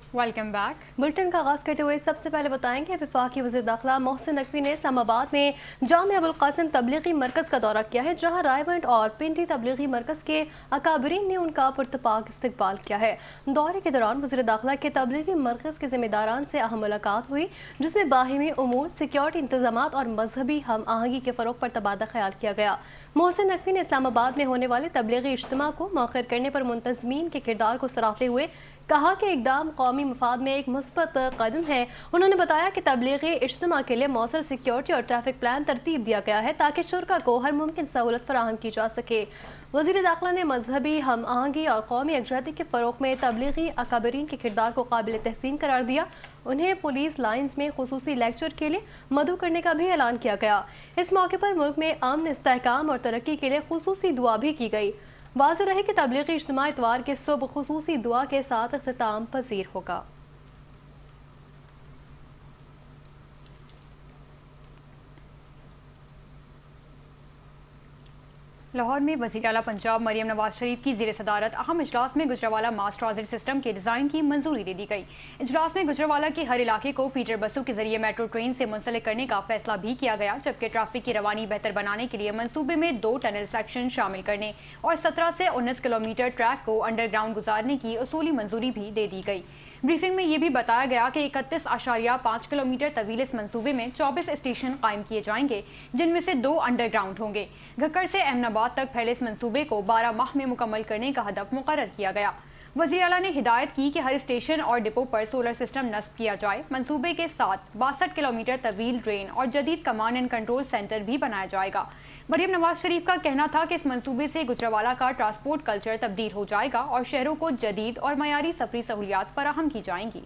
Welcome back. Bulletin का आगाज करते हुए सबसे पहले बताएंगे वफाकी वज़ीर दाखिला मोहसिन नकवी ने इस्लामाबाद में जामिया अबुल कासिम तबलीगी मरकज़ का दौरा किया है, जहां रायवंड और पिंडी तबलीगी मरकज़ के अकाबरीन ने उनका पुरतपाक इस्तकबाल किया है। दौरे के दौरान वज़ीर दाखिला के तबलीगी मरकज़ के जिम्मेदारान से अहम मुलाकात हुई, जिसमें बाहिमी उमूर, सिक्योरिटी इंतजाम और मजहबी हम आहंगी के फ़रोग पर तबादला ख्याल किया गया। मोहसिन नकवी ने इस्लामाबाद में होने वाले तबलीगी इज्तिमा को मौखर करने पर मुंतज़मीन के किरदार को सराहते हुए कहा कि इक़दाम कौमी मफाद में एक मुस्बत कदम है। उन्होंने बताया कि तबलीगी इज्तिमा के लिए मौसर सिक्योरिटी और ट्रैफिक प्लान तरतीब दिया गया है, ताकि शुरका को हर मुमकिन सहूलत फराहम की जा सके। वज़ीर दाखिला ने मजहबी हम आहंगी और कौमी यकजहती के फ़रोग में तबलीगी अकाबरीन के किरदार को काबिल तहसीन करार दिया। उन्हें पुलिस लाइन्स में खुसूसी लेक्चर के लिए मदऊ करने का भी ऐलान किया गया। इस मौके पर मुल्क में अमन, इस्तेहकाम और तरक्की के लिए खुसूसी दुआ भी की गई। वाज़ेह रहे कि तबलीगी इज्तिमा इतवार के सुबह खुसूसी दुआ के साथ इख्तिताम पज़ीर होगा। लाहौर में वज़ीर आला पंजाब मरियम नवाज शरीफ की ज़ेर सदारत अहम इजलास में गुजरावाला मास ट्रांजिट सिस्टम के डिज़ाइन की मंजूरी दे दी गई। इजलास में गुजरावाला के हर इलाके को फीडर बसों के जरिए मेट्रो ट्रेन से मुंसलिक करने का फैसला भी किया गया, जबकि ट्रैफिक की रवानी बेहतर बनाने के लिए मंसूबे में 2 टनल सेक्शन शामिल करने और 17 से 19 किलोमीटर ट्रैक को अंडरग्राउंड गुजारने की उसूली मंजूरी भी दे दी गई। ब्रीफिंग में यह भी बताया गया कि 31.5 किलोमीटर तवील इस मंसूबे में 24 स्टेशन कायम किए जाएंगे, जिनमें से 2 अंडरग्राउंड होंगे। घक्कड़ से अहमदाबाद तक फैले इस मंसूबे को 12 माह में मुकम्मल करने का हदफ मुकर्रर किया गया। वज़ीर आला ने हिदायत की कि हर स्टेशन और डिपो पर सोलर सिस्टम नस्ब किया जाए। मंसूबे के साथ 62 किलोमीटर तवील ड्रेन और जदीद कमांड एंड कंट्रोल सेंटर भी बनाया जाएगा। मरियम नवाज शरीफ का कहना था कि इस मंसूबे से गुजरावाला का ट्रांसपोर्ट कल्चर तब्दील हो जाएगा और शहरों को जदीद और मयारी सफरी सहूलियात फराहम की जाएंगी।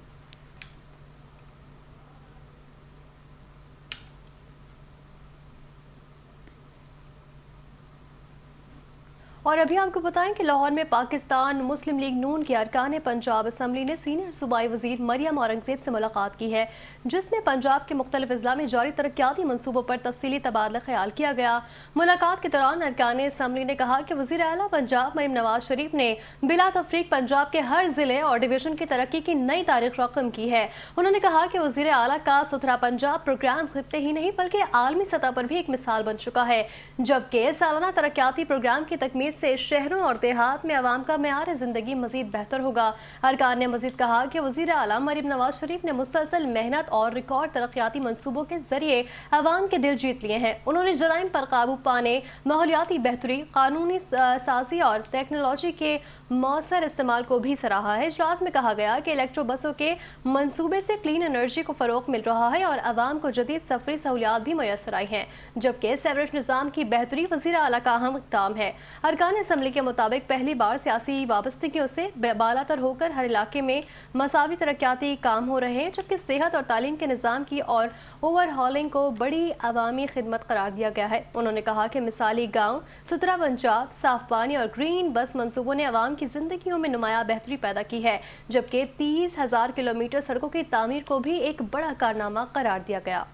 और अभी आपको बताएं कि लाहौर में पाकिस्तान मुस्लिम लीग नून के अरकान पंजाब असम्बली ने सीनियर सूबाई वजीर मरियम औरंगजेब से मुलाकात की है, जिसमें पंजाब के मुख्तलिफ अजला में जारी तरक्याती मनसूबों पर तफसीली तबादला ख्याल किया गया। मुलाकात के दौरान अरकान असम्बली ने कहा कि वजीर आला पंजाब मरियम नवाज शरीफ ने बिला तफरीक पंजाब के हर जिले और डिवीजन की तरक्की की नई तारीख रकम की है। उन्होंने कहा कि वजीर आला का सुथरा पंजाब प्रोग्राम खित्ते ही नहीं बल्कि आलमी सतह पर भी एक मिसाल बन चुका है, जबकि सालाना तरक्याती प्रोग्राम की तकमील से शहरों और देहात में आवाम का मेयार जिंदगी मजीद बेहतर होगा। अरकान ने मजीद कहा कि वजीर आला मरियम नवाज शरीफ ने मुसलसल मेहनत और रिकॉर्ड तरक्याती मंसूबों के जरिए आवाम के दिल जीत लिए हैं। उन्होंने जराइम पर काबू पाने, माहौलियाती बेहतरी, कानूनी साजी और टेक्नोलॉजी के मौसर इस्तेमाल को भी सराहा है। इजलास में कहा गया कि इलेक्ट्रो बसों के मंसूबे से क्लीन एनर्जी को फरोग मिल रहा है और आवाम को जदीद सफरी सहूलियात भी मैसर आई हैं, जबकि सेवरेज निज़ाम की बेहतरी वज़ीर आला का अहम इक़दाम है। अरकान असम्बली के मुताबिक पहली बार सियासी वाबस्तगियों से बालातर होकर हर इलाके में मसावी तरक्याती काम हो रहे हैं, जबकि सेहत और तालीम के निज़ाम की और ओवरहॉलिंग को बड़ी अवामी खिदमत करार दिया गया है। उन्होंने कहा कि मिसाली गाँव, सुथरा पंजाब, साफ पानी और ग्रीन बस मंसूबों ने आवाम की जिंदगियों में नुमाया बेहतरी पैदा की है, जबकि 30,000 किलोमीटर सड़कों की तामीर को भी एक बड़ा कारनामा करार दिया गया।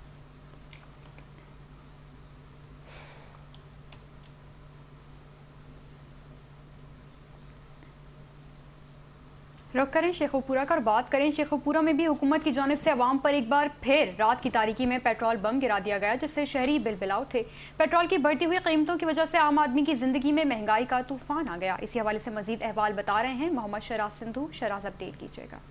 रुक करें शेखोपुरा का और बात करें शेखोपुरा में भी हुकूमत की जानिब से अवाम पर एक बार फिर रात की तारीकी में पेट्रोल बम गिरा दिया गया, जिससे शहरी बिलबिला उठे। पेट्रोल की बढ़ती हुई कीमतों की वजह से आम आदमी की जिंदगी में महंगाई का तूफान आ गया। इसी हवाले से मजीद अहवाल बता रहे हैं मोहम्मद शराज सिंधु। शराज अपडेट कीजिएगा।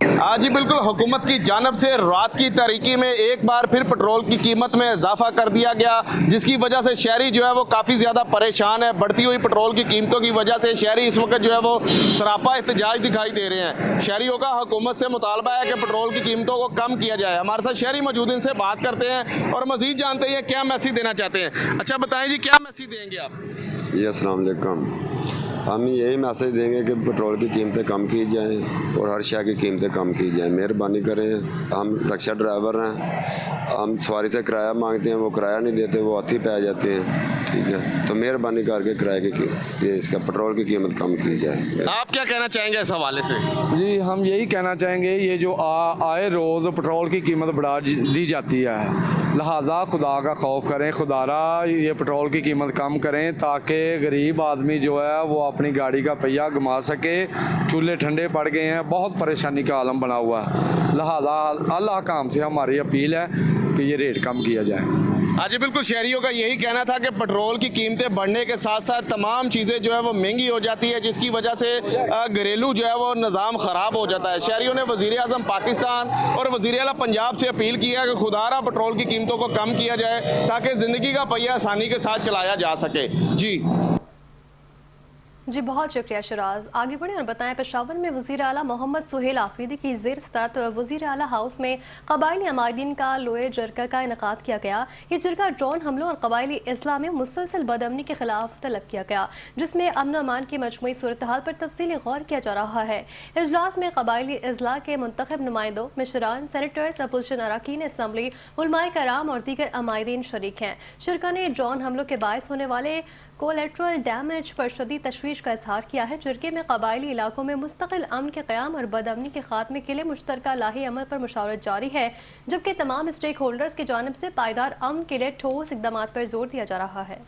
जी बिल्कुल, हुकूमत की जानब से रात की तारीकी में एक बार फिर पेट्रोल की कीमत में इजाफा कर दिया गया, जिसकी वजह से शहरी जो है वो काफ़ी ज़्यादा परेशान है। बढ़ती हुई पेट्रोल की कीमतों की वजह से शहरी इस वक्त जो है वो सरापा एहतजाज दिखाई दे रहे हैं। शहरियों का हुकूमत से मुतालबा है कि पेट्रोल की कीमतों को कम किया जाए। हमारे साथ शहरी मौजूद, इनसे बात करते हैं और मज़ीद जानते हैं क्या मैसेज देना चाहते हैं। अच्छा बताएं जी, क्या मैसेज देंगे आप? जी अस्सलाम वालेकुम। हम यही मैसेज देंगे कि पेट्रोल की कीमतें कम की जाएं और हर शय की कीमतें कम की जाएं। मेहरबानी करें, हम रिक्शा ड्राइवर हैं, हम सवारी से किराया मांगते हैं, वो किराया नहीं देते, वो हाथी पे आ जाते हैं। ठीक है, तो मेहरबानी करके किराए की इसका पेट्रोल की कीमत कम की जाए। आप क्या कहना चाहेंगे इस हवाले से? जी हम यही कहना चाहेंगे, ये जो आए रोज़ पेट्रोल की कीमत बढ़ा दी जाती है, लिहाजा खुदा का खौफ करें, खुदारा ये पेट्रोल की कीमत कम करें ताकि गरीब आदमी जो है वो अपनी गाड़ी का पहिया घुमा सके। चूल्हे ठंडे पड़ गए हैं, बहुत परेशानी का आलम बना हुआ है। लिहाजा अल्लाह काम से हमारी अपील है कि ये रेट कम किया जाए। हाँ जी, बिल्कुल शहरियों का यही कहना था कि पेट्रोल की कीमतें बढ़ने के साथ साथ तमाम चीज़ें जो है वो महंगी हो जाती है, जिसकी वजह से घरेलू जो है वो निज़ाम ख़राब हो जाता है। शहरियों ने वज़ीर आज़म पाकिस्तान और वज़ीर आला पंजाब से अपील की है कि खुदारा पेट्रोल की कीमतों को कम किया जाए ताकि ज़िंदगी का पहिया आसानी के साथ चलाया जा सके। जी बहुत शुक्रिया शराज। आगे बढ़े और बताएं, पेशावर में वज़ीर आला मोहम्मद सुहेल आफरीदी की ज़ेर सदारत वज़ीर आला हाउस में कबायली अमायदीन का लोए जरगा का इनेकाद किया गया। ये जरगा ड्रोन हमलों और कबायली इस्लाह में मुसलसल बदअमनी के खिलाफ तलब किया गया, जिसमें अमन अमान की मजमूई सूरत हाल पर तफसीली गौर किया जा रहा है। इजलास में कबायली इजलाह के मुंतखब नुमाइंदों, मिशरान, सेनेटर्स, अपोजिशन अरकान असम्बली, उलमाए कराम और दीगर अमायदीन शरीक हैं। शिरका ने ड्रोन हमलों के बायस होने वाले कोलेट्रल डैमेज पर शदीद तशवीश का इजहार किया है। जरगे में कबायली इलाकों में मुस्तकिल अमन के क़याम और बदअमनी के खात्मे के लिए मुश्तरका लाही अमल पर मुशावरत जारी है, जबकि तमाम स्टेक होल्डर्स की जानिब से पायदार अमन के लिए ठोस इक़दाम पर जोर दिया जा रहा है।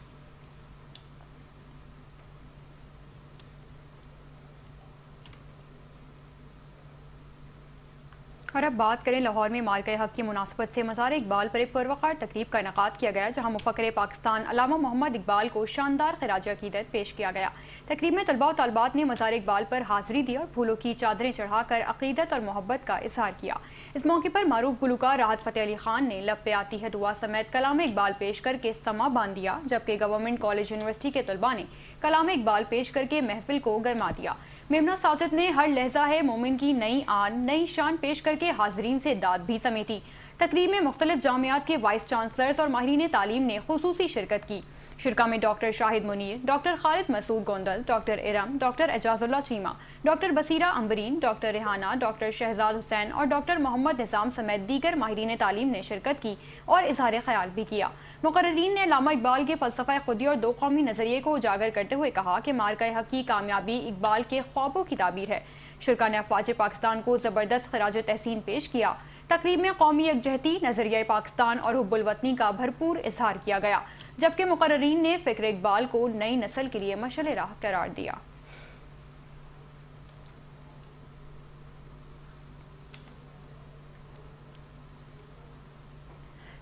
और अब बात करें लाहौर में मारका हक की मुनासबत से मज़ार इकबाल पर एक पुरवकार तकरीब का इनेकाद किया गया, जहाँ मुफक्किर पाकिस्तान अल्लामा मोहम्मद इकबाल को शानदार खिराज अकीदत पेश किया गया। तकरीब में तलबा और तलबात ने मज़ार इकबाल पर हाजिरी दी और फूलों की चादरें चढ़ाकर अकीदत और मोहब्बत का इजहार किया। इस मौके पर मारूफ गुलकार राहत फ़तेह अली खान ने लब पे आती है दुआ समेत कलाम इकबाल पेश करके समा बांध दिया, जबकि गवर्नमेंट कॉलेज यूनिवर्सिटी के तलबा ने कलाम इकबाल पेश करके महफिल को गरमा दिया। मेमना साजिद ने हर लहजा है मोमिन की नई आन नई शान पेश करके हाजरीन से दाद भी समेटी। तकरीब में मुख्तलिफ जामियात के वाइस चांसलर्स और माहिरीन तालीम ने खुसूसी शिरकत की। शिरका में doctor Shahid Munir, doctor Khalid Masood Gondal, doctor Iram, doctor Ejazullah Cheema, doctor Basira Ambreen, doctor Rehana, doctor Shahzad Hussain और डॉक्टर मोहम्मद निज़ाम समेत दीगर माहिरीन तालीम ने शिरकत की और इजहार ख्याल भी किया। मुकर्रीन ने अल्लामा इकबाल के फ़लसफ़ा खुदी और दो कौमी नज़रिए को उजागर करते हुए कहा कि मारका हक की कामयाबी इकबाल के ख्वाबों की ताबीर है। शिरका ने अफवाज पाकिस्तान को ज़बरदस्त खराज तहसीन पेश किया। तकरीब में कौमी यकजहती, नज़रिया पाकिस्तान और हुब्बुल वतनी का भरपूर इजहार किया गया, जबकि मुकर्रीन ने फ़िक्र इकबाल को नई नस्ल के लिए मशअल राह करार दिया।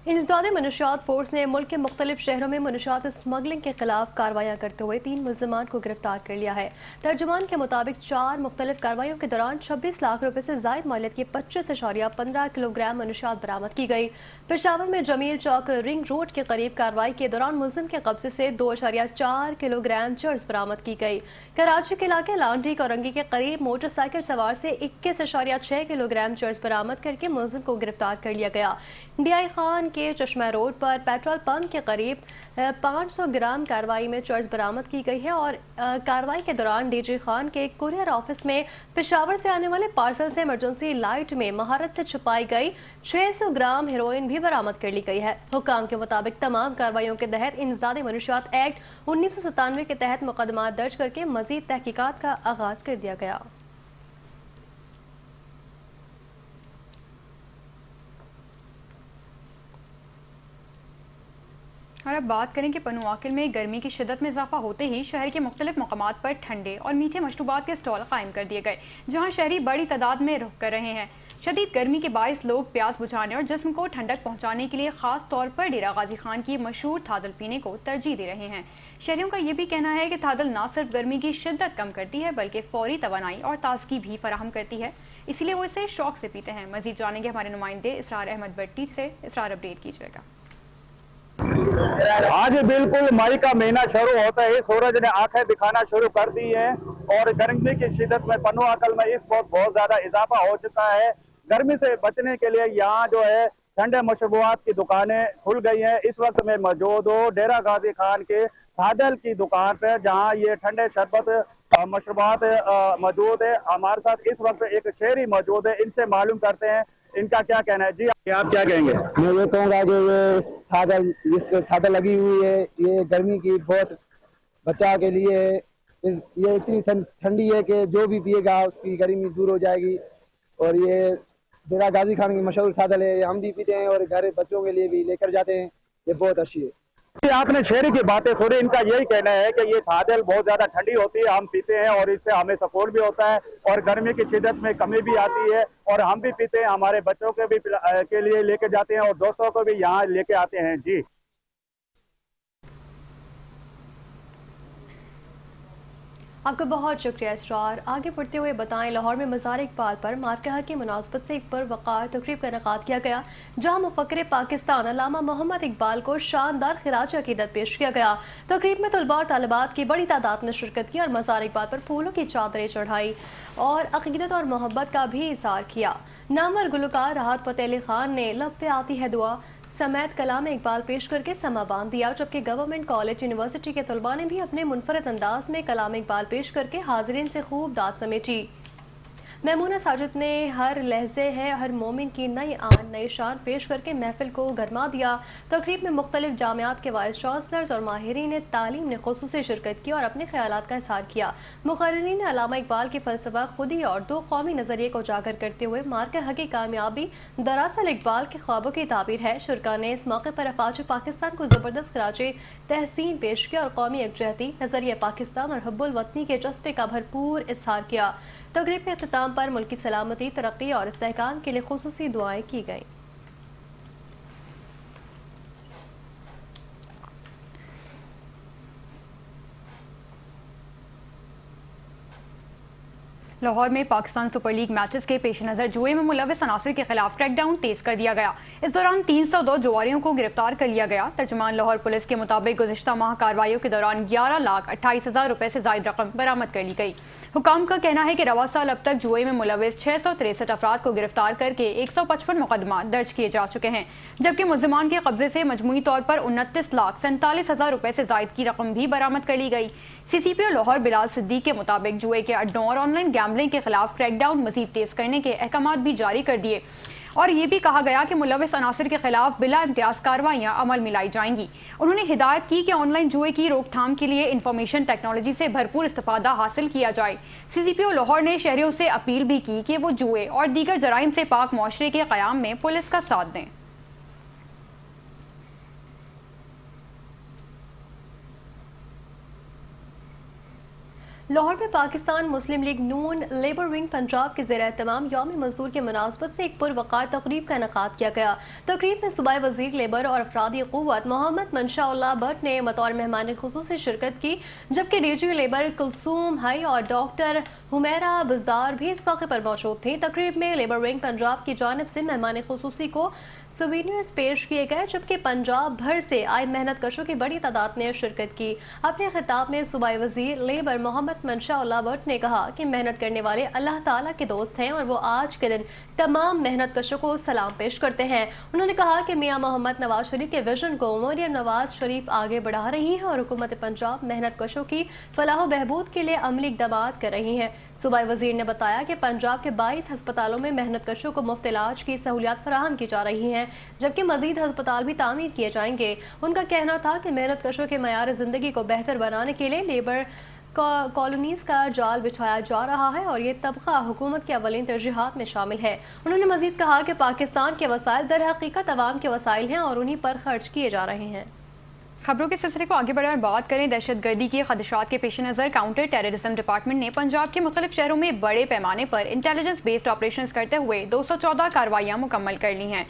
इंसदादे मनशियात फोर्स ने मुल्क के मुख्तलिफ शहरों में मनशियात स्मगलिंग के खिलाफ कार्रवाइयाँ करते हुए 3 मुल्ज़िमान को गिरफ्तार कर लिया है। तर्जुमान के मुताबिक 4 मुख्तलिफ कार्रवाइयों के दौरान 26 लाख रुपए से जायद मालियत की 25.15 किलोग्राम मनशियात बरामद की गई। पेशावर में जमील चौक रिंग रोड के करीब कार्रवाई के दौरान मुल्जिम के कब्जे से 2.4 किलोग्राम चर्स बरामद की गई। कराची के इलाके लांडी कोरंगी के करीब मोटरसाइकिल सवार से 21.6 किलोग्राम चर्स बरामद करके मुल्जिम को गिरफ्तार कर लिया गया। DI खान के चश्मा रोड पर पेट्रोल पंप के करीब 500 ग्राम कार्रवाई में चर्स बरामद की गई है और कार्रवाई के दौरान DG खान के कुरियर ऑफिस में पेशावर से आने वाले पार्सल से इमरजेंसी लाइट में महारत से छुपाई गई 600 ग्राम हेरोइन भी बरामद कर ली गई है। हुक्काम के मुताबिक तमाम कार्रवाइयों के तहत इंसदादे मनशियात एक्ट 1997 के तहत मुकदमा दर्ज करके मजीद तहकीकात का आगाज कर दिया गया। और अब बात करें कि पनुआकिल में गर्मी की शिद्दत में इजाफा होते ही शहर के मुख्तलिफ मकामात पर ठंडे और मीठे मशरूबात के स्टॉल कायम कर दिए गए, जहां शहरी बड़ी तादाद में रुख कर रहे हैं। शदीद गर्मी के बायस लोग प्यास बुझाने और जिस्म को ठंडक पहुंचाने के लिए खास तौर पर डेरा गाजी खान की मशहूर थादल पीने को तरजीह दे रहे हैं। शहरियों का ये भी कहना है कि थादल न सिर्फ गर्मी की शिद्दत कम करती है बल्कि फौरी तवानाई और ताजगी भी फराहम करती है, इसीलिए वो इसे शौक से पीते हैं। मजीद जानेंगे हमारे नुमाइंदे इसरार अहमद भट्टी से। इसरार, अपडेट कीजिएगा। आज बिल्कुल मई का महीना शुरू होता है, सूरज ने आंखें दिखाना शुरू कर दी है और गर्मी की शिद्दत में पनुआकल में इस वक्त बहुत ज्यादा इजाफा हो चुका है। गर्मी से बचने के लिए यहाँ जो है ठंडे मशरूबात की दुकानें खुल गई हैं। इस वक्त में मौजूद हो डेरा गाजी खान के थादल की दुकान पर, जहाँ ये ठंडे शरबत मशरूबात मौजूद है। हमारे साथ इस वक्त एक शहरी मौजूद है, इनसे मालूम करते हैं इनका क्या कहना है। जी आप क्या कहेंगे? मैं ये कहूँगा कि ये थादल लगी हुई है, ये गर्मी की बहुत बचाव के लिए है। ये इतनी ठंडी है कि जो भी पिएगा उसकी गर्मी दूर हो जाएगी। और ये डेरा गाजी खान की मशहूर थादल है, हम भी पीते हैं और घर बच्चों के लिए भी लेकर जाते हैं। ये बहुत अच्छी है। आपने शहरी की बातें सुनी, इनका यही कहना है कि ये थादल बहुत ज्यादा ठंडी होती है, हम पीते हैं और इससे हमें सपोर्ट भी होता है और गर्मी की शिद्दत में कमी भी आती है और हम भी पीते हैं, हमारे बच्चों के भी के लिए लेके जाते हैं और दोस्तों को भी यहाँ लेके आते हैं। जी आपका बहुत शुक्रिया इसरार। आगे बढ़ते हुए बताएं, लाहौर में मज़ार इकबाल पर मारकहा की मुनासबत से एक पुरवक़ार तकरीब का इनेकाद किया गया, जहां मुफ़क्किर पाकिस्तान अल्लामा मोहम्मद इकबाल को शानदार खिराज अक़ीदत पेश किया गया। तकरीब में तलबा और तालिबात की बड़ी तादाद ने शिरकत की और मज़ार इकबाल पर फूलों की चादरें चढ़ाई और अक़ीदत और मोहब्बत का भी इज़हार किया। नामवर गुलकार राहत फ़तेह अली खान ने लब पे आती है दुआ समेत कलाम इकबाल पेश करके समा बांध दिया, जबकि गवर्नमेंट कॉलेज यूनिवर्सिटी के तलबा ने भी अपने मुनफरद अंदाज में कलाम इकबाल पेश करके हाजिरीन से खूब दाद समेटी। मैमूना साजिद ने हर लहजे है हर मोमिन की नई आन नई शान पेश करके महफिल को गरमा दिया। तकरीब में मुख्तलिफ जामियात के वाइस चांसलर्स और माहिरीन तालीम ने खुसूसी शिरकत की और अपने ख्यालात का इज़हार किया। मुक़र्रिरीन ने अल्लामा इकबाल के फ़लसफ़ा खुदी और दो कौमी नज़रिए को उजागर करते हुए मारकहा की कामयाबी दरअसल इकबाल के ख्वाबों की ताबीर है। शुरका ने इस मौके पर अफवाज पाकिस्तान को ज़बरदस्त खराजे तहसीन पेश किया और कौमी यकजहती नज़रिया पाकिस्तान और हब्बुल वतनी के जज्बे का भरपूर इज़हार किया। तकरीब के अख्ताम पर मुल्क की सलामती, तरक्की और इस्तेहकाम के लिए खुसूसी दुआएं की गईं। लाहौर में पाकिस्तान सुपर लीग मैचेस के पेश नज़र जुए में मुलविस अनासर के खिलाफ क्रैकडाउन तेज कर दिया गया। इस दौरान 302 जुआरियों को गिरफ्तार कर लिया गया। तर्जुमान लाहौर पुलिस के मुताबिक गुज़िश्ता माह कार्रवाइयों के दौरान 11,28,000 रुपए से ज़ायद रकम बरामद कर ली गई। हुकाम का कहना है कि रवा साल अब तक जुए में मुलविस 663 अफराद को गिरफ्तार करके 155 मुकदमा दर्ज किए जा चुके हैं, जबकि मुल्जिमान के कब्जे से मजमूई तौर पर 29,47,000 रुपए से ज़ायद की रकम भी बरामद कर ली गई। CCPO लाहौर बिलाल सिद्दीक के मुताबिक जुए के अड्डों और ऑनलाइन गैम्बलिंग के खिलाफ क्रैकडाउन मजीद तेज करने के अहकाम भी जारी कर दिए और ये भी कहा गया कि मुलविस अनासर के खिलाफ बिला इम्तियाज कार्रवाइयां अमल में लाई जाएंगी। उन्होंने हिदायत की कि ऑनलाइन जुए की रोकथाम के लिए इंफॉर्मेशन टेक्नोलॉजी से भरपूर इस्तेफादा हासिल किया जाए। CCPO लाहौर ने शहरियों से अपील भी की कि वो जुए और दीगर जराइम से पाक मुआशरे के क़याम में पुलिस का साथ दें। लाहौर में पाकिस्तान मुस्लिम लीग नून लेबर विंग पंजाब के ज़ेर एहतमाम यौम मजदूर के मुनासबत से एक पुरवक़ार तकरीब का इनेकाद किया गया। तकरीब में सूबाई वज़ीर लेबर और अफरादी क़ुव्वत मोहम्मद मंशा भट्ट ने बतौर मेहमान खुसूसी शिरकत की, जबकि DG लेबर कुलसूम हाई और डॉक्टर हुमैरा बुज़दार भी इस मौके पर मौजूद थे। तकरीब में लेबर विंग पंजाब की जानिब से मेहमान खुसूसी को सुवीनियर्स पेश किए गए, जबकि पंजाब भर से आए मेहनत कशों की बड़ी तादाद ने शिरकत की। अपने खिताब में सूबाई वज़ीर लेबर मोहम्मद मंशा भट्ट ने कहा कि मेहनत करने वाले अल्लाह ताला के दोस्त हैं और वो आज के दिन तमाम मेहनत कशों को सलाम पेश करते हैं। उन्होंने कहा कि मियाँ मोहम्मद नवाज शरीफ के विजन को मरियम नवाज शरीफ आगे बढ़ा रही हैं और हुकूमत पंजाब मेहनत कशों की फलाह बहबूद के लिए अमली इक़दाम कर रही है। सूबाई वज़ीर ने बताया कि पंजाब के 22 हस्पतालों में मेहनत कशों को मुफ्त इलाज की सहूलियात फराहम की जा रही हैं, जबकि मजीद हस्पताल भी तामीर किए जाएंगे। उनका कहना था कि मेहनत कशों के मयार ज़िंदगी को बेहतर बनाने के लिए लेबर कॉलोनीज का जाल बिछाया जा रहा है और ये तबका हुकूमत की अवलीन तरजीहात में शामिल है। उन्होंने मजीद कहा कि पाकिस्तान के वसाइल दर हकीकत अवाम के वसाइल हैं और उन्हीं पर खर्च किए जा रहे हैं। खबरों के सिलसिले को आगे बढ़े और बात करें दहशतगर्दी के खदशात के पेश नज़र काउंटर टेररिज्म डिपार्टमेंट ने पंजाब के मुख्तलिफ शहरों में बड़े पैमाने पर इंटेलिजेंस बेस्ड ऑपरेशन करते हुए 214 कार्रवाइयाँ मुकम्मल कर ली हैं।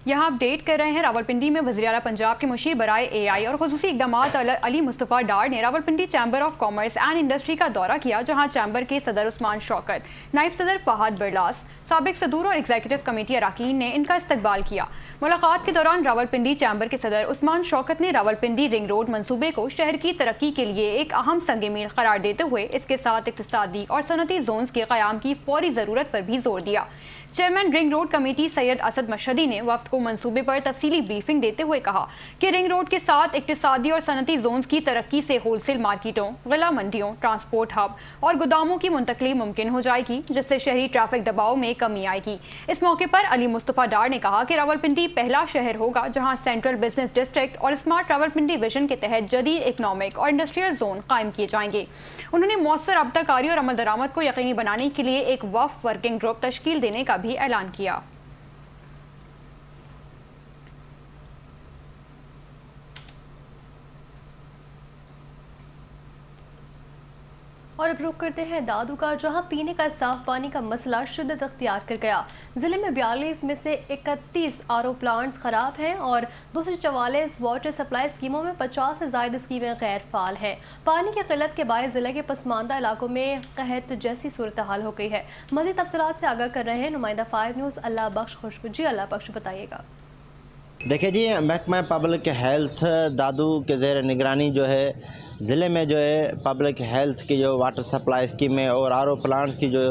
यहाँ अपडेट कर रहे हैं, रावलपिंडी में वज़ीर आला पंजाब के मुशीर बराए AI और खुसूसी इक़दामात अली मुस्तफ़ा डार ने Rawalpindi chamber of commerce and industry का दौरा किया, जहाँ चैम्बर के सदर उस्मान शौकत, नायब सदर फहाद बरलास, साबिक सदूर और एग्जीक्यूटिव कमेटी अरकान ने इनका इस्तकबाल किया। मुलाकात के दौरान रावलपिंडी चैम्बर के सदर उस्मान शौकत ने रावलपिंडी रिंग रोड मंसूबे को शहर की तरक्की के लिए एक अहम संग मील करार देते हुए इसके साथ इक़्तिसादी और सनती जोन्स के क़याम की फौरी ज़रूरत पर भी जोर दिया। Chairman ring road committee Syed Asad Mashhadi ने वफ्द को मंसूबे पर तफसीली ब्रीफिंग देते हुए कहा कि रिंग रोड के साथ इक़्तिसादी और सनती जोन्स की तरक्की से होलसेल मार्केटों, गला मंडियों, ट्रांसपोर्ट हब और गोदामों की मुंतकली मुमकिन हो जाएगी, जिससे शहरी ट्रैफिक दबाव में कमी आएगी। इस मौके पर अली मुस्तफ़ा डार ने कहा कि रावलपिंडी पहला शहर होगा जहाँ सेंट्रल बिजनेस डिस्ट्रिक्ट और स्मार्ट रावलपिंडी विजन के तहत जदीद इकनॉमिक और इंडस्ट्रियल जोन कायम किए जाएंगे। उन्होंने मौसर रब्ताकारी और अमल दरामद को यकीनी बनाने के लिए एक वफ़ वर्किंग ग्रुप तश्कील देने का भी ऐलान किया। और अब रुख करते हैं दादू का, जहां पीने का साफ पानी का मसला शिद्दत अख्तियार कर गया। जिले में 42 में से 31 आरओ प्लांट्स खराब हैं और 244 वाटर सप्लाई स्कीमों में 50 से ज्यादा स्कीमें गैर फाल हैं। पानी की किल्लत के बायस जिले के पसमानदा इलाकों में कहत जैसी सूरत हाल हो गई है। मज़ीद तफसीलात से आगाह कर रहे हैं नुमाइंदा 5 न्यूज़ अल्लाह बख्श खुशबू। जी अल्लाह बख्श, बताइएगा। देखिए जी, महकमा पब्लिक हेल्थ दादू के ज़ेर निगरानी जो है ज़िले में जो है पब्लिक हेल्थ की जो वाटर सप्लाई स्कीमें और आरओ प्लांट्स की जो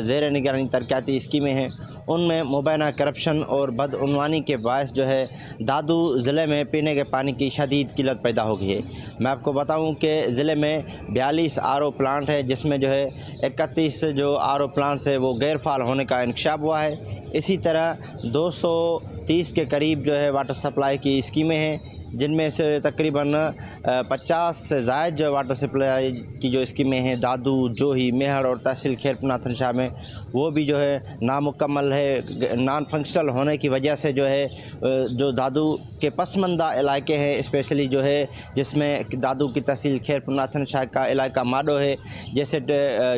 ज़ेर निगरानी तरक्याती स्कीमें हैं, उनमें मुबैना करप्शन और बदउनवानी के बायस जो है दादू ज़िले में पीने के पानी की शदीद किल्लत पैदा हो गई है। मैं आपको बताऊं कि ज़िले में 42 आरओ प्लांट है, जिसमें जो है 31 जो आरओ प्लांट्स है वो गैर फाल होने का इंकशाफ हुआ है। इसी तरह 230 के करीब जो है वाटर सप्लाई की स्कीमें हैं, जिनमें से तकरीबन 50 से ज़ायद जो वाटर सप्लाई की जो स्कीमें हैं दादू, जोही, मेहड़ और तहसील खैरपुर शाह में, वो भी जो है नामुकम्मल है। नॉन फंक्शनल होने की वजह से जो है जो दादू के पसमंदा इलाके हैं, स्पेशली जो है जिसमें दादू की तहसील खैरपुर शाह का इलाका माडो है, जैसे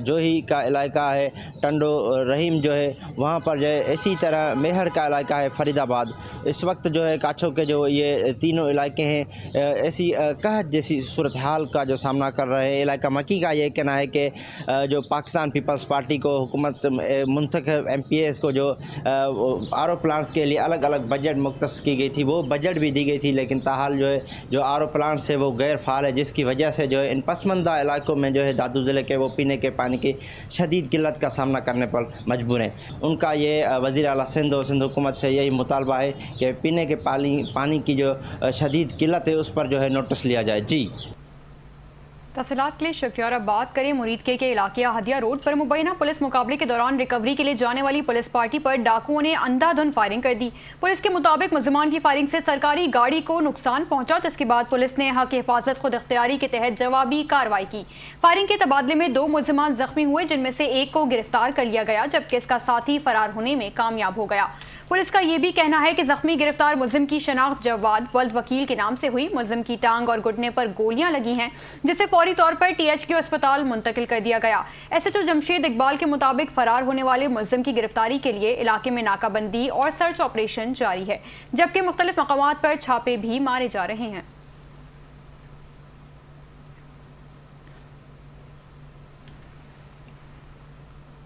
जोही का इलाका है, टंडो रहीम जो है वहाँ पर जो है, इसी तरह मेहड़ का इलाका है, फरीदाबाद। इस वक्त जो है काछो के जो ये तीनों इलाके हैं ऐसी कहत जैसी सूरत हाल का जो सामना कर रहे हैं। इलाका मकी का ये कहना है कि जो पाकिस्तान पीपल्स पार्टी को हुकूमत मुंतखब MPs को जो आरओ प्लांट्स के लिए अलग अलग बजट मुख्तस की गई थी, वो बजट भी दी गई थी, लेकिन ताहाल जो है जो आरओ प्लांट्स है वो गैर फाल है, जिसकी वजह से जो है इन पसमंदा इलाकों में जो है दादू ज़िले के वो पीने के पानी की शदीद किल्लत का सामना करने पर मजबूर हैं। उनका ये वज़ीर आला सिंध और सिंध हुकूमत से यही मुतालबा है कि पीने के पानी की जो शदीद किल्लत है उस पर जो है नोटिस लिया जाए। जी, तफसीलात के लिए शुक्रिया। और अब बात करें मुरीद के इलाके हदिया रोड पर मुबैना पुलिस मुकाबले के दौरान रिकवरी के लिए जाने वाली पुलिस पार्टी पर डाकुओं ने अंधाधुंध फायरिंग कर दी। पुलिस के मुताबिक मुलजिमान की फायरिंग से सरकारी गाड़ी को नुकसान पहुंचा, जिसके बाद पुलिस ने हक हिफाजत खुद इख्तियारी के तहत जवाबी कार्रवाई की। फायरिंग के तबादले में 2 मुलजिमान जख्मी हुए, जिनमें से एक को गिरफ्तार कर लिया गया, जबकि इसका साथी फरार होने में कामयाब हो गया। पुलिस का यह भी कहना है कि जख्मी गिरफ्तार मुलजिम की शनाख्त जवाद वल्द वकील के नाम से हुई। मुलजिम की टांग और घुटने पर गोलियां लगी हैं, जिसे फौरी तौर पर THQ अस्पताल मुंतकिल कर दिया गया। SHO जमशेद इकबाल के मुताबिक फरार होने वाले मुलजिम की गिरफ्तारी के लिए इलाके में नाकाबंदी और सर्च ऑपरेशन जारी है, जबकि मुख्तलिफ मकामात पर छापे भी मारे जा रहे हैं।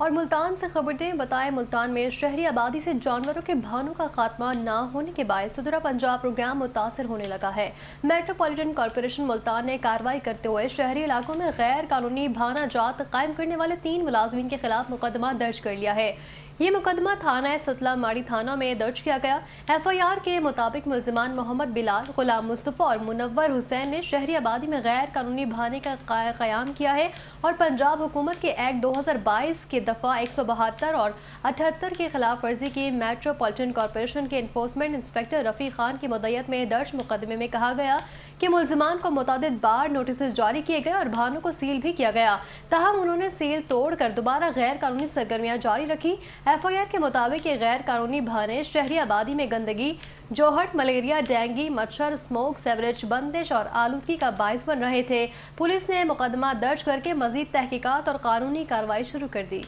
और मुल्तान से खबर दें, बताएं मुल्तान में शहरी आबादी से जानवरों के भानों का खात्मा ना होने के बायस सुधरा पंजाब प्रोग्राम मुतासर होने लगा है। मेट्रोपॉलिटन कॉरपोरेशन मुल्तान ने कार्रवाई करते हुए शहरी इलाकों में गैर कानूनी भाना जात कायम करने वाले 3 मुलाजमीन के खिलाफ मुकदमा दर्ज कर लिया है। ये मुकदमा थाना सतला माड़ी थाना में दर्ज किया गया। FIR के मुताबिक मुलजिमान मोहम्मद बिलाल, गुलाम मुस्तफ़ा और मुनव्वर हुसैन ने शहरी आबादी में गैर कानूनी भाने का क़याम किया है और पंजाब हुकूमत के एक्ट 2022 के दफ़ा 172 और 78 की खिलाफ वर्जी की। मेट्रोपॉलिटन कॉरपोरेशन के इन्फोर्समेंट इंस्पेक्टर रफ़ी खान की मुद्दत में दर्ज मुकदमे में कहा गया कि मुलजिमान को मुतअद्दिद बार नोटिस जारी किए गए और भानों को सील भी किया गया, ताहम उन्होंने सील तोड़कर दोबारा गैर कानूनी सरगर्मियां जारी रखी। FIR के मुताबिक ये गैर कानूनी भाने शहरी आबादी में गंदगी, जोहट, मलेरिया, डेंगू, मच्छर, स्मोक, सेवरेज, बंदिश और आलूदगी का बाइस बन रहे थे। पुलिस ने मुकदमा दर्ज करके मजीद तहकीकात और कानूनी कार्रवाई शुरू कर दी।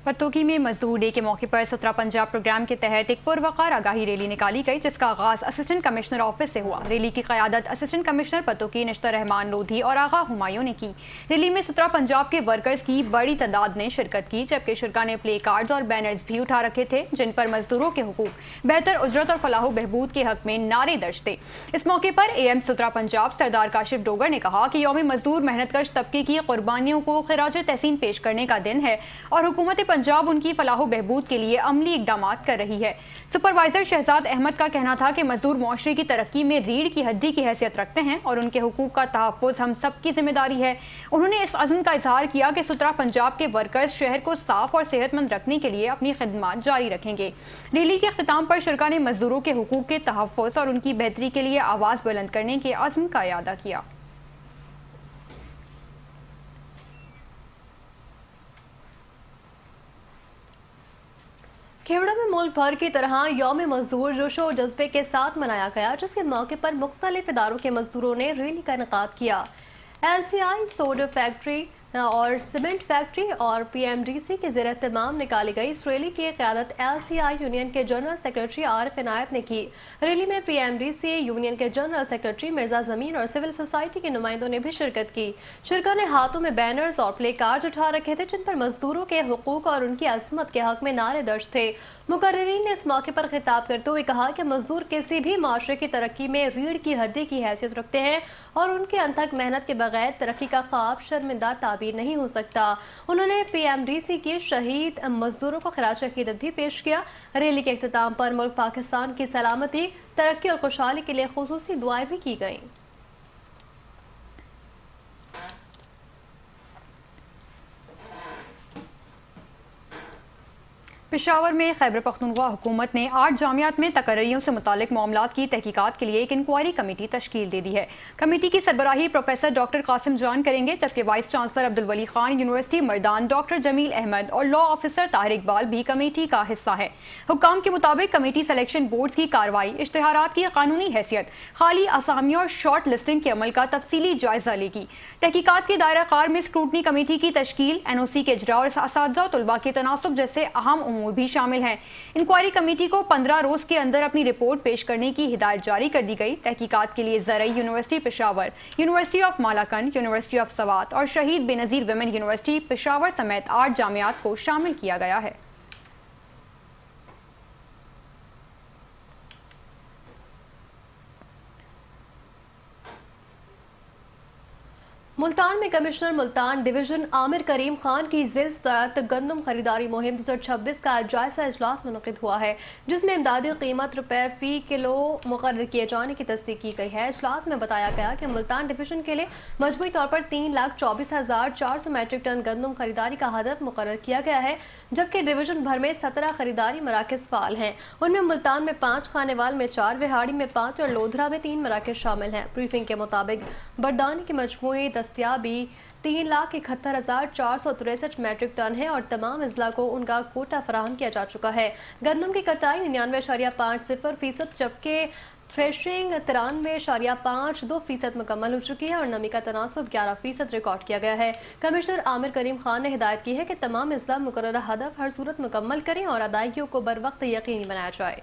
पत्तोकी में मजदूर डे के मौके पर 17 पंजाब प्रोग्राम के तहत एक पुरवकार आगाही रैली निकाली गई, जिसका आगाज असिस्टेंट कमिश्नर ऑफिस से हुआ। रैली की क़यादत असिस्टेंट कमिश्नर पत्तोकी निश्तर रहमान लोधी और आगा हुमायूं ने की। रैली में 17 पंजाब के वर्कर्स की बड़ी तादाद ने शिरकत की, जबकि शुरा ने प्ले कार्ड्स और बैनर्स भी उठा रखे थे, जिन पर मजदूरों के हुकूक, बेहतर उजरत और फलाह बहबूद के हक में नारे दर्ज थे। इस मौके पर AM 17 पंजाब सरदार काशिफ डोगर ने कहा कि यौम मजदूर मेहनतकश तबके की कुर्बानियों को खिराज तहसीन पेश करने का दिन है और हुकूमत पंजाब उनकी फलाह बहबूद के लिए अमली इकदामात कर रही है। सुपरवाइजर शहजाद अहमद का कहना था कि मजदूर मुआशरे की तरक्की में रीढ़ की हड्डी की हैसियत रखते हैं और उनके हुकूक का तहफ़्फ़ुज़ हम सब की जिम्मेदारी है। उन्होंने इस अज़्म का इजहार किया कि 17 पंजाब के वर्कर्स शहर को साफ और सेहतमंद रखने के लिए अपनी खिदमत जारी रखेंगे। रैली के अख्तिताम पर शुरा ने मजदूरों के हुकूक के तहफ़्फ़ुज़ और उनकी बेहतरी के लिए आवाज़ बुलंद करने के अज़्म का इयादा किया। खेवड़ा में मुल्क भर की तरह यौम मजदूर जोशो जज्बे के साथ मनाया गया, जिसके मौके पर मुख्तलिफ इदारों के मजदूरों ने रैली का इनेकाद किया। LCI सोडा फैक्ट्री और सीमेंट फैक्ट्री और PMDC के ज़ेर एहतमाम निकाली गई इस रैली की क़यादत LCI यूनियन के जनरल सेक्रेटरी आरिफ इनायत ने की। रैली में PMDC यूनियन के जनरल सेक्रेटरी मिर्जा जमीन और सिविल सोसाइटी के नुमाइंदों ने भी शिरकत की। शिरका ने हाथों में बैनर्स और प्ले कार्ड उठा रखे थे, जिन पर मजदूरों के हुकूक और उनकी अज़मत के हक में नारे दर्ज थे। मुकर्रिरीन ने इस मौके पर खिताब करते हुए कहा कि मजदूर किसी भी माशरे की तरक्की में रीढ़ की हड्डी की हैसियत रखते हैं और उनके अनथक मेहनत के बगैर तरक्की का ख्वाब शर्मिंदा ताबीर नहीं हो सकता। उन्होंने PMDC के शहीद मजदूरों को खिराज अकीदत भी पेश किया। रैली के इख्तिताम पर मुल्क पाकिस्तान की सलामती, तरक्की और खुशहाली के लिए खुसूसी दुआएं भी की गईं। पेशावर में खैबर पख्तूनख्वा हुकूमत ने 8 जामियात में तकर्रियों से मुतालिक मामलात की तहकीकात के लिए एक इंक्वायरी कमेटी तश्कील दे दी है। कमेटी की सरबराही प्रोफेसर डॉक्टर कासिम जान करेंगे, जबकि वाइस चांसलर अब्दुल वली खान यूनिवर्सिटी मर्दान, डॉक्टर जमील अहमद और लॉ ऑफिसर ताहिर इकबाल भी कमेटी का हिस्सा है। हुक्काम के मुताबिक कमेटी सिलेक्शन बोर्ड की कार्रवाई, इश्तिहारात की कानूनी हैसियत, खाली असामियों और शॉर्ट लिस्टिंग के अमल का तफसीली जायजा लेगी। तहकीकात के दायरा कार में स्क्रूटनी कमेटी की तश्कील, NOC के इजरा और असातिज़ा तलबा के तनासुब जैसे अहम उमूर भी शामिल हैं। इंक्वायरी कमेटी को 15 रोज के अंदर अपनी रिपोर्ट पेश करने की हिदायत जारी कर दी गई। तहकीकात के लिए ज़रई university Peshawar, university of Malakand, university of Swat और शहीद बेनज़ीर विमेन यूनिवर्सिटी पेशावर समेत 8 जामियात को शामिल किया गया है। मुल्तान में कमिश्नर मुल्तान डिवीजन आमिर करीम खान की ज़िल्द गंदम खरीदारी मुहिम 2026 का जायजा इजलास मुनक़िद हुआ है, जिसमें इमदादी कीमत रुपए फी किलो मुकर्रर किए जाने की तस्दीक की गई है। इजलास में बताया गया कि मुल्तान डिवीजन के लिए मजमूई तौर पर 3,24,400 मैट्रिक टन गंदम खरीदारी का हदफ मुकर्रर किया गया है, जबकि डिवीजन भर में 17 खरीदारी मराकज़ फाल हैं। उनमें मुल्तान में 5, खानेवाल में 4, विहाड़ी में 5 और लोधरा में 3 मराकज़ शामिल हैं। ब्रीफिंग के मुताबिक बरदानी की मजमूई दस्तयाबी 3,71,463 मैट्रिक टन है और तमाम अजला को उनका कोटा फराहम किया जा चुका है। गंदम की कटाई 99.50%, जबकि थ्रेशिंग 93.52% मुकम्मल हो चुकी है और नमी का तनासुब 11% रिकॉर्ड किया गया है। कमिश्नर आमिर करीम खान ने हिदायत की है कि तमाम अजला मुकर्ररा हदफ हर सूरत मुकम्मल करें और अदायगियों को बर वक्त यकीनी बनाया जाए।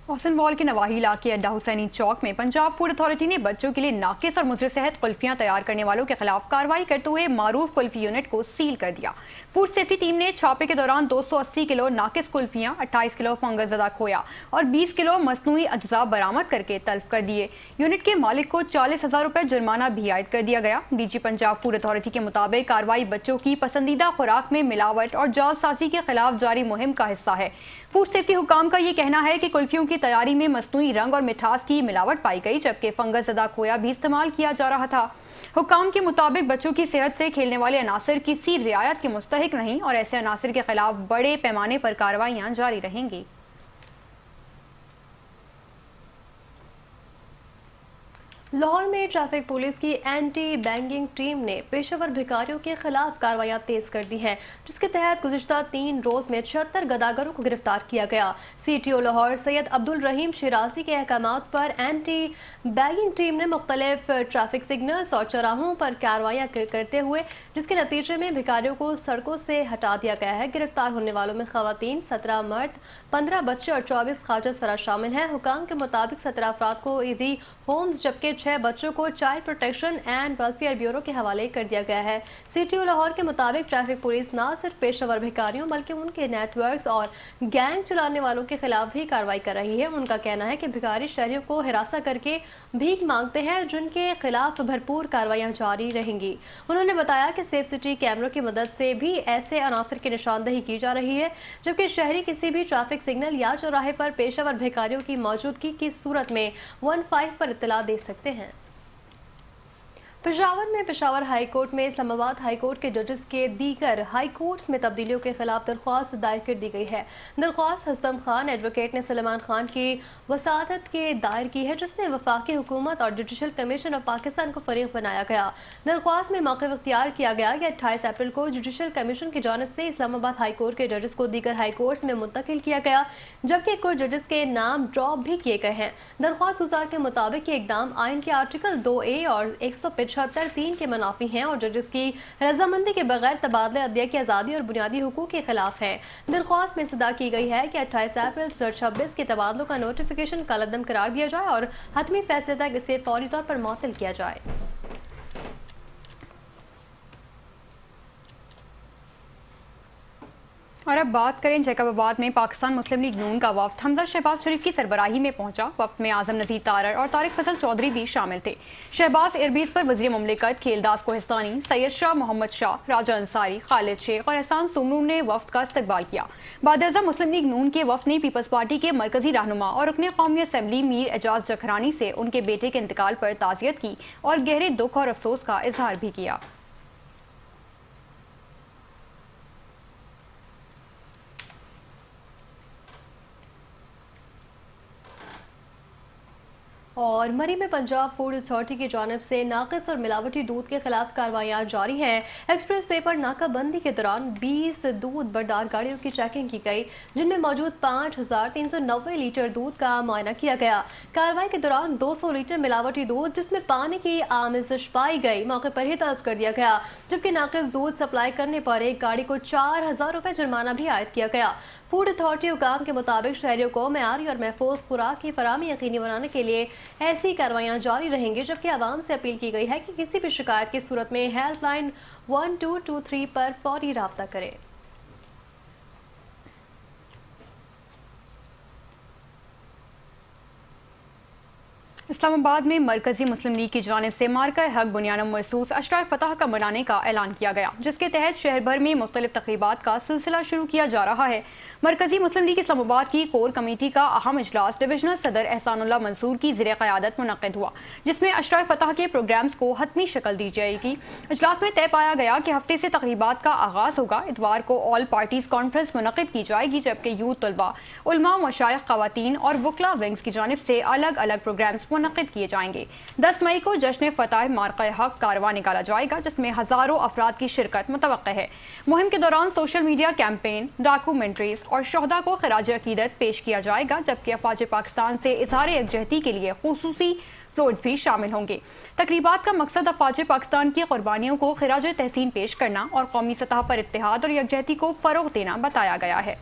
हसन वॉल के नवाही इलाके अड्डा हुसैनी चौक में पंजाब फूड अथॉरिटी ने बच्चों के लिए नाकिस और मुजर सेहत कुल्फियां तैयार करने वालों के खिलाफ कार्रवाई करते हुए मारूफ कुल्फी यूनिट को सील कर दिया। फूड सेफ्टी टीम ने छापे के दौरान 280 किलो नाकिस कुल्फियां, 28 किलो फंगस ज़दा खोया और 20 किलो मसनूई अज्जा बरामद करके तल्फ कर दिए। यूनिट के मालिक को 40,000 रुपये जुर्माना भी आयद कर दिया गया। DG पंजाब फूड अथॉरिटी के मुताबिक कार्रवाई बच्चों की पसंदीदा खुराक में मिलावट और जालसाजी के खिलाफ जारी मुहिम का हिस्सा है। फूड सेफ्टी हुकाम का ये कहना है कि कुल्फियों की तैयारी में मसनूई रंग और मिठास की मिलावट पाई गई, जबकि फंगस ज़दा खोया भी इस्तेमाल किया जा रहा था। हुकाम के मुताबिक बच्चों की सेहत से खेलने वाले अनासर किसी रियायत के मुस्तहिक नहीं और ऐसे अनासर के खिलाफ बड़े पैमाने पर कार्रवाइयां जारी रहेंगी। लाहौर में ट्रैफिक पुलिस की एंटी बैंगिंग टीम ने पेशेवर भिखारियों के खिलाफ कार्रवाइयां तेज कर दी हैं, जिसके तहत गुज़िश्ता 3 रोज में 76 गदागरों को गिरफ्तार किया गया। CTO लाहौर सैयद अब्दुल रहीम शिराजी के अहकामात पर एंटी बैंगिंग टीम ने मुख्तलिफ ट्रैफिक सिग्नल्स और चौराहों पर कार्रवाइयां करते हुए, जिसके नतीजे में भिखारियों को सड़कों से हटा दिया गया है। गिरफ्तार होने वालों में खवातीन 17 मर्द, 15 बच्चे और 24 खाजा सरा शामिल हैं। हुकाम के मुताबिक 17 अफराद को ईदी होम्स जबकि 6 बच्चों को child protection and welfare bureau के हवाले कर दिया गया है। CTO लाहौर के मुताबिक ट्रैफिक पुलिस न सिर्फ पेशेवर भिखारियों बल्कि उनके नेटवर्क्स और गैंग चलाने वालों के खिलाफ भी कार्रवाई कर रही है। उनका कहना है कि भिखारी शहरियों को हिरासत करके भीख मांगते हैं, जिनके खिलाफ भरपूर कार्रवाइयां जारी रहेंगी। उन्होंने बताया कि सेफ सिटी कैमरों की मदद से भी ऐसे अनासर की निशानदही की जा रही है, जबकि शहरी किसी भी ट्रैफिक सिग्नल या चौराहे पर पेशेवर भिखारियों की मौजूदगी की सूरत में 15 पर इत्तला दे सकते हैं। पेशावर में पेशावर हाई कोर्ट में इस्लामाबाद हाई कोर्ट के जजेस के दीगर हाई कोर्ट्स में तब्दीलियों के खिलाफ दरख्वास्त दायर कर दी गई है। दरख्वास्त हस्तम खान एडवोकेट ने सलमान खान की वसादत के दायर की है, जिसने वफाकी हुकूमत और जुडिशल कमीशन ऑफ पाकिस्तान को फरीक बनाया गया। दरख्वास्त में मौक़िफ़ इख्तियार किया गया कि 28 अप्रैल को जुडिशल कमीशन की जानिब से इस्लामाबाद हाई कोर्ट के जजेस को दीगर हाई कोर्ट्स में मुंतकिल किया गया, जबकि कुछ जजेस के नाम ड्रॉप भी किए गए हैं। दरख्वास्त गुजार के मुताबिक ये इकदाम आइन के आर्टिकल 2A और 175(3) के मुनाफी हैं और जजेस की रजामंदी के बगैर तबादले अदलिया की आज़ादी और बुनियादी हुकूक के खिलाफ है। दरख्वास्त में इस्तदा की गई है कि 28 अप्रैल 2026 के तबादलों का नोटिफिकेशन कलअदम करार दिया जाए और हतमी फैसले तक इसे फौरी तौर पर मुअत्तल किया जाए। और अब बात करें जैकबाबाद में पाकिस्तान मुस्लिम लीग नून का वफ्द हमजा शहबाज शरीफ की सरबराही में पहुंचा। वफ्द में आजम नज़ीर तारर और तारिक फजल चौधरी भी शामिल थे। शहबाज एयरबेस पर वज़ीर मुमलिकत खेलदास कोहिस्तानी, सैयद शाह मोहम्मद शाह, राजा अंसारी, खालिद शेख और एहसान सुमरू ने वफ्द का इस्तकबाल किया। बादल मुस्लिम लीग नून के वफ्द ने पीपल्स पार्टी के मरकजी रहनुमा और रुकने कौमी असम्बली मीर एजाज जखरानी से उनके बेटे के इंतकाल पर ताज़ियत की और गहरे दुख और अफसोस का इजहार भी किया। और मरी में पंजाब फूड अथॉरिटी की जानिब से नाकिस और मिलावटी दूध के खिलाफ कार्रवाइयाँ जारी हैं। एक्सप्रेस वे पर नाकाबंदी के दौरान 20 दूध बरदार गाड़ियों की चेकिंग की गई, जिनमें मौजूद 5390 लीटर दूध का मुआयना किया गया। कार्रवाई के दौरान 200 लीटर मिलावटी दूध जिसमें पानी की आमिज़श पाई गई मौके पर ही तलब कर दिया गया, जबकि नाकिस दूध सप्लाई करने पर एक गाड़ी को 4000 रुपये जुर्माना भी आयद किया गया। फूड अथॉरिटी हुकाम के मुताबिक शहरियों को मयारी और महफूज खुराक की फराहमी यकीनी बनाने के लिए ऐसी कार्रवाइयाँ जारी रहेंगी, जबकि आवाम से अपील की गई है कि किसी भी शिकायत की सूरत में हेल्पलाइन 1223 पर फौरी राब्ता करें। इस्लामाबाद में मरकजी मुस्लिम लीग की जानिब से मार्का हक बुनियानम महसूस अशरा फतह का मनाने का ऐलान किया गया, जिसके तहत शहर भर में मुख्तलिफ तकरीबात का सिलसिला शुरू किया जा रहा है। मरकजी मुस्लिम लीग इस्लामाबाद की कोर कमेटी का अहम इजलास डिविजनल सदर एहसानुल्लाह मंसूर की ज़िर क़यादत मुनक़िद हुआ, जिसमें अशरा फतह के प्रोग्राम्स को हतमी शक्ल दी जाएगी। इजलास में तय पाया गया कि हफ्ते से तकरीबात का आगाज़ होगा। इतवार को ऑल पार्टीज़ कॉन्फ्रेंस मुनक़िद की जाएगी, जबकि यूथ तलबा, उलमा, मशाइख, ख़वातीन और वकला विंग्स की जानिब से अलग अलग प्रोग्राम्स मुनक़िद किए जाएंगे। 10 मई को जश्न फतह मार्का हक कारवां निकाला जाएगा, जिसमें हज़ारों अफराद की शिरकत मुतवक्का है। मुहिम के दौरान सोशल मीडिया कैंपेन, डॉक्यूमेंट्रीज और शहदा को खराज अकीदत पेश किया जाएगा, जबकि अफवाज पाकिस्तान से इज़हार यकजहती के लिए खुसूसी फ्लोट्स भी शामिल होंगे। तकरीबात का मकसद अफवाज पाकिस्तान की कुर्बानियों को खराज तहसीन पेश करना और कौमी सतह पर इत्तेहाद और यकजहती को फ़रोग़ देना बताया गया है।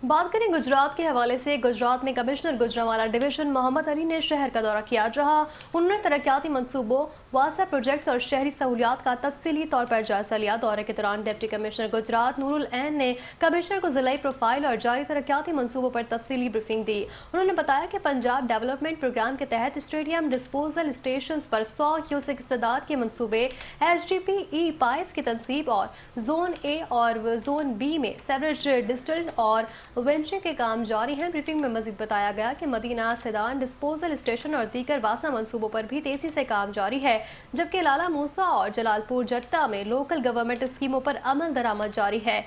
बात करें गुजरात के हवाले से। गुजरात में कमिश्नर गुजरांवाला डिवीजन मोहम्मद अली ने शहर का दौरा किया, जहां उन्होंने तरक्याती मंसूबों, वासा प्रोजेक्ट और शहरी सहूलियात का तफसीली तौर पर जायजा लिया। दौरे के दौरान डिप्टी कमिश्नर गुजरात नूरुल ऐन ने कमिश्नर को जिलाई प्रोफाइल और जारी तरक्याती मंसूबों पर तफसीली ब्रीफिंग दी। उन्होंने बताया कि पंजाब डेवलपमेंट प्रोग्राम के तहत स्टेडियम डिस्पोजल स्टेशन पर 100 क्यूसेक इस्तेदाद के मनसूबे, HDPE पाइप्स की तनसीब और जोन A और जोन B में सेवरेज डिस्टिल्ड और वेंचिंग के काम जारी हैं। ब्रीफिंग में मजीद बताया गया कि मदीना सैदान डिस्पोजल स्टेशन और दीगर वासा मंसूबों पर भी तेजी से काम जारी है, जबकि लाला मूसा और जलालपुर जट्टा में लोकल गवर्नमेंट स्कीमों पर अमल दरामद जारी है।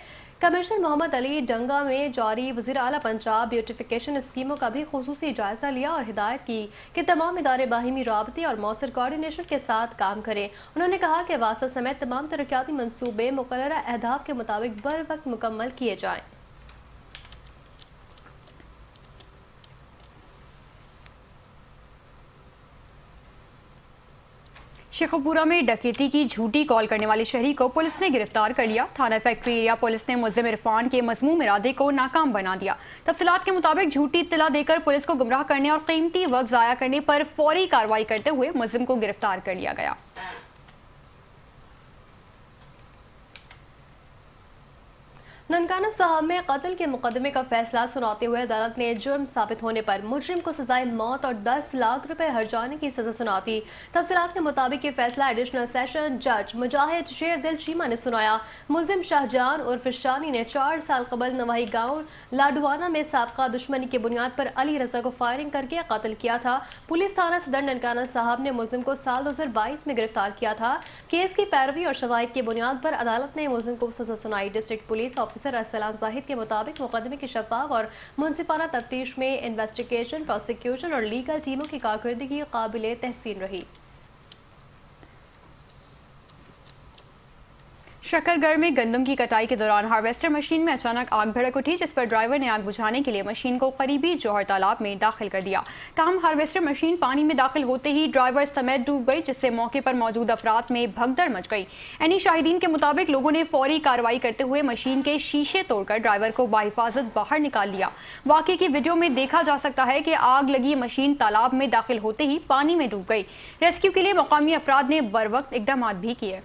कमिश्नर मोहम्मद अली डंगा में जारी वज़ीर आला पंजाब ब्यूटिफिकेशन स्कीमों का भी खुसूसी जायजा लिया और हिदायत की कि तमाम इदारे बाहिमी राबते और मौसर कोऑर्डिनेशन के साथ काम करें। उन्होंने कहा कि वासा समेत तमाम तरक्याती मंसूबे मुकर्ररा अहदाफ के मुताबिक बर वक्त मुकम्मल किए जाएं। शेखपुरा में डकैती की झूठी कॉल करने वाले शहरी को पुलिस ने गिरफ्तार कर लिया। थाना फैक्ट्री एरिया पुलिस ने मुल्जिम इरफान के मज़मूम इरादे को नाकाम बना दिया। तफसीलात के मुताबिक झूठी इत्तला देकर पुलिस को गुमराह करने और कीमती वक्त ज़ाया करने पर फौरी कार्रवाई करते हुए मुल्जिम को गिरफ्तार कर लिया गया। ननकाना साहब में कत्ल के मुकदमे का फैसला सुनाते हुए अदालत ने जुर्म साबित होने पर मुजरिम को सजाए मौत और 10 लाख रुपए हर्जाने की सजा सुनाती। तफसीलात के मुताबिक ये फैसला एडिशनल सेशन जज मुजाहिद शेरदिल चीमा ने सुनाया। मुलजिम शाहजहान उर्फ शानी ने 4 साल कबल नवाही गाँव लाडवाना में साबका दुश्मनी की बुनियाद पर अली रजा को फायरिंग करके कत्ल किया था। पुलिस थाना सदर ननकाना साहब ने मुलजिम को साल 2022 में गिरफ्तार किया था। केस की पैरवी और शवाहिद की बुनियाद पर अदालत ने मुलजिम को सजा सुनाई। District police officer Arsalan Zahid के मुताबिक मुकदमे की शफाफ और मुंसिफाना तफ्तीश में इन्वेस्टिगेशन, प्रोसिक्यूशन और लीगल टीमों की कारकर्दगी काबिले तहसीन रही। शकरगढ़ में गंदम की कटाई के दौरान हार्वेस्टर मशीन में अचानक आग भड़क उठी, जिस पर ड्राइवर ने आग बुझाने के लिए मशीन को करीबी जौहर तालाब में दाखिल कर दिया। ताहम हार्वेस्टर मशीन पानी में दाखिल होते ही ड्राइवर समेत डूब गई, जिससे मौके पर मौजूद अफराद में भगदड़ मच गई। एनी शाहिदीन के मुताबिक लोगों ने फौरी कार्रवाई करते हुए मशीन के शीशे तोड़कर ड्राइवर को बाहिफाजत बाहर निकाल लिया। वाकये की वीडियो में देखा जा सकता है कि आग लगी मशीन तालाब में दाखिल होते ही पानी में डूब गई। रेस्क्यू के लिए मकामी अफराद ने बर वक्त इकदाम भी किए।